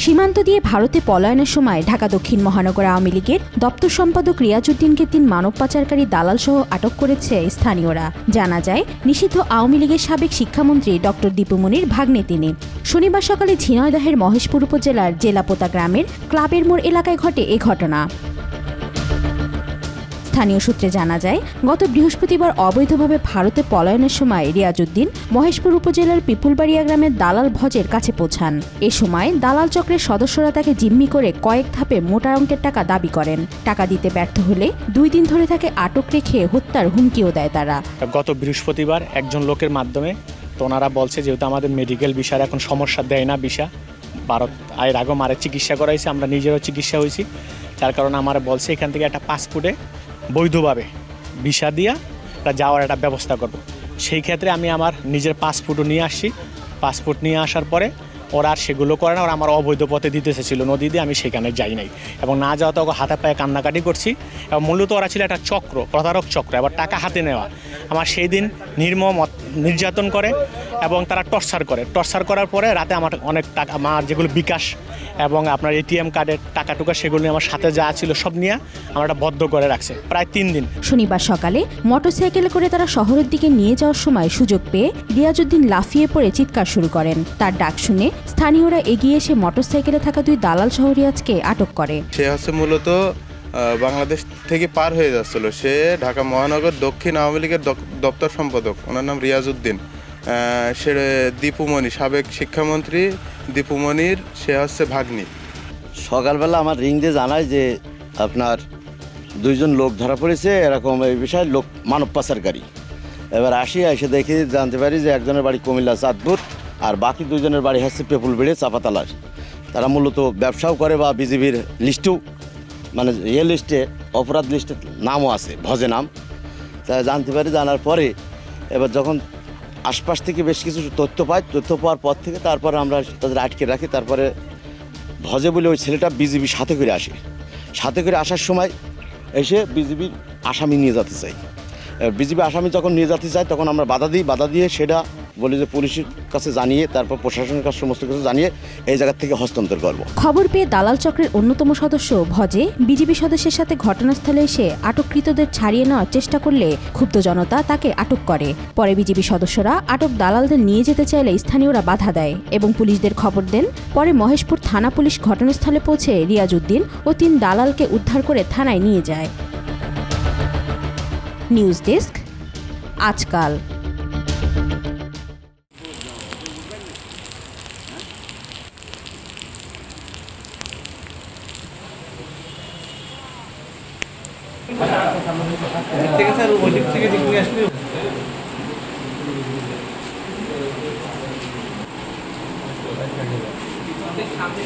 সীমান্ত দিয়ে ভারতে পলায়নের সময় ঢাকা দক্ষিণ মহানগর আওয়ামী লীগের দপ্তর সম্পাদক রিয়াজউদ্দিনকে 3 মানব পাচারকারী দালাল সহ আটক করেছে স্থানীয়রা। জানা যায়, নিষিদ্ধ আওয়ামী লীগের সাবেক শিক্ষামন্ত্রী ডক্টর দীপু মনির ভাগ্নে তিনি। শনিবার সকালে ঝিনাইদহের মহেশপুর উপজেলার জেলাপোতা গ্রামের ক্লাবের মোড় এলাকায় ঘটে এ ঘটনা। স্থানীয় সূত্রে জানা যায়, গত বৃহস্পতিবার অবৈধভাবে ভারতে পলায়নের সময় রিয়াজউদ্দিন মহেশপুর উপজেলার পিপুলবাড়িয়া গ্রামের দালাল ভজের কাছে পৌঁছান। এ সময় দালাল চক্রের সদস্যরা তাকে জিম্মি করে কয়েক ধাপে মোটা অঙ্কের টাকা দাবি করেন। টাকা দিতে ব্যর্থ হলে 2 দিন ধরে তাকে আটক রেখে হত্যার হুমকিও দেয় তারা। গত বৃহস্পতিবার একজন লোকের মাধ্যমে তো ওনারা বলছে, যেহেতু আমাদের মেডিকেল বিষয় এখন সমস্যা দেয় না, ভারত এর আগেও মারে চিকিৎসা করাইছে, আমরা নিজেরও চিকিৎসা হয়েছি, যার কারণে আমার বলছে এখান থেকে একটা পাসপোর্টে বৈধভাবে ভিসা দিয়া যাওয়ার একটা ব্যবস্থা করব। সেই ক্ষেত্রে আমি আমার নিজের পাসপোর্টও নিয়ে আসছি। পাসপোর্ট নিয়ে আসার পরে ওরা আর সেগুলো করে না, ওরা আমার অবৈধ পথে দিতে এসেছিল নদী দিয়ে, আমি সেখানে যাই নাই এবং না যাওয়াতে ওকে হাতে পায়ে কান্নাকাটি করছি। এবং মূলত ওরা ছিল একটা চক্র, প্রতারক চক্র, এবার টাকা হাতে নেওয়া। আমার সেই দিন নির্মম নির্যাতন করে এবং তারা টর্চার করার পরে রাতে আমার অনেক টাকা, আমার যেগুলো বিকাশ এবং আপনার এটিএম কার্ডের টাকা টুকা সেগুলো আমার সাথে যা ছিল সব নিয়ে আমার একটা বদ্ধ করে রাখছে প্রায় 3 দিন। শনিবার সকালে মোটরসাইকেলে করে তারা শহরের দিকে নিয়ে যাওয়ার সময় সুযোগ পেয়ে রিয়াজউদ্দিন লাফিয়ে পড়ে চিৎকার শুরু করেন। তার ডাক শুনে স্থানীয়রা এগিয়ে এসে মোটরসাইকেলে থাকা 2 দালাল সহ রিয়াজকে আটক করে। সে হচ্ছে মূলত বাংলাদেশ থেকে পার হয়ে যাচ্ছিল। সে ঢাকা মহানগর দক্ষিণ আওয়ামী লীগের দপ্তর সম্পাদক, ওনার নাম রিয়াজউদ্দিন। সে দীপু মনি, সাবেক শিক্ষামন্ত্রী দীপু মনির সে হচ্ছে ভাগ্নি। সকালবেলা আমার রিং দিয়ে জানায় যে আপনার 2 জন লোক ধরা পড়েছে, এরকম এই বিষয়ে লোক মানব পাচারকারী। এবার এসে দেখি জানতে পারি যে একজনের বাড়ি কুমিল্লা চাঁদপুর আর বাকি 2 জনের বাড়ি হচ্ছে পেপুলবেড়ে চাপাতালার। তারা মূলত ব্যবসাও করে বা বিজিবির লিস্টেও, মানে লিস্টে, অপরাধ লিস্টে নামও আছে, ভজে নাম। তা জানতে পারি, জানার পরে এবার যখন আশপাশ থেকে বেশ কিছু তথ্য পাই, তথ্য পাওয়ার পর থেকে তারপরে আমরা তাদের আটকে রাখি। তারপরে ভজে বলে ওই ছেলেটা বিজিবির সাথে করে আসে। সাথে করে আসার সময় এসে বিজিবির আসামি নিয়ে যেতে চাই। বিজিবি আসামি যখন নিয়ে যেতে চাই তখন আমরা বাধা দিয়ে সেটা বলি যে পুলিশের কাছে জানিয়ে, তারপর প্রশাসনের কাছে সমস্ত কিছু জানিয়ে এই জায়গা থেকে হস্তান্তর করব। খবর পেয়ে দালাল চক্রের অন্যতম সদস্য ভজে বিজিবি সদস্যের সাথে ঘটনাস্থলে এসে আটককৃতদের ছাড়িয়ে নেওয়ার চেষ্টা করলে ক্ষুব্ধ জনতা তাকে আটক করে। পরে বিজিবি সদস্যরা আটক দালালদের নিয়ে যেতে চাইলে স্থানীয়রা বাধা দেয় এবং পুলিশদের খবর দেন। পরে মহেশপুর থানা পুলিশ ঘটনাস্থলে পৌঁছে রিয়াজউদ্দিন ও 3 দালালকে উদ্ধার করে থানায় নিয়ে যায়। নিউজ ডেস্ক, আজকাল। থেকে স্যার ওই দিক থেকে নিয়ে আসলে সামনে